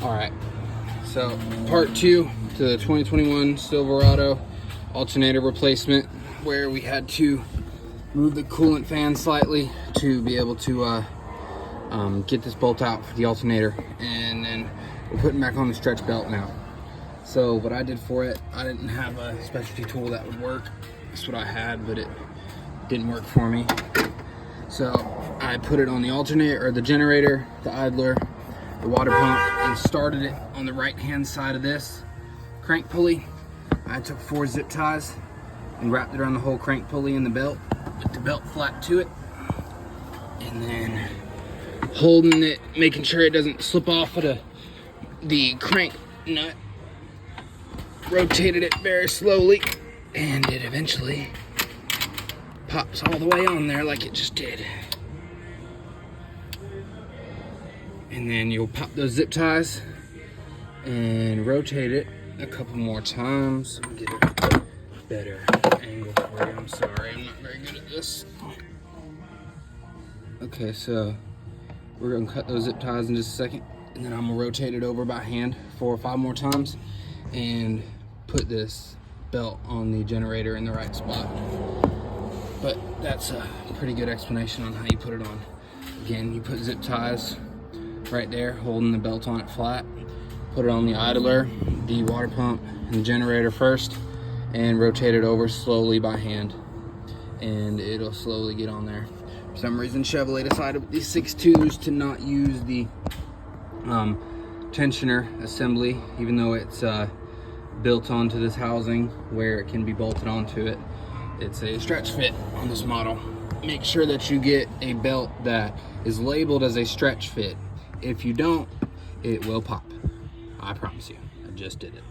All right, so part 2 to the 2021 Silverado alternator replacement, where we had to move the coolant fan slightly to be able to get this bolt out for the alternator, and then we're putting back on the stretch belt now. So what I did for it, I didn't have a specialty tool that would work. That's what I had, but it didn't work for me. So I put it on the alternator, or the generator, the idler, the water pump, and started it on the right hand side of this crank pulley. I took 4 zip ties and wrapped it around the whole crank pulley and the belt, with the belt flat to it, and then holding it, making sure it doesn't slip off of the crank nut. Rotated it very slowly, and it eventually pops all the way on there like it just did. And then you'll pop those zip ties and rotate it a couple more times. Let me get a better angle for you. I'm sorry, I'm not very good at this. Okay, so we're gonna cut those zip ties in just a second, and then I'm gonna rotate it over by hand 4 or 5 more times and put this belt on the generator in the right spot. But that's a pretty good explanation on how you put it on. Again, you put zip ties right there, holding the belt on it flat. Put it on the idler, the water pump, and the generator first, and rotate it over slowly by hand, and it'll slowly get on there. For some reason, Chevrolet decided with these 6.2s to not use the tensioner assembly, even though it's built onto this housing where it can be bolted onto it. It's a stretch fit on this model. Make sure that you get a belt that is labeled as a stretch fit. If you don't, it will pop. I promise you. I just did it.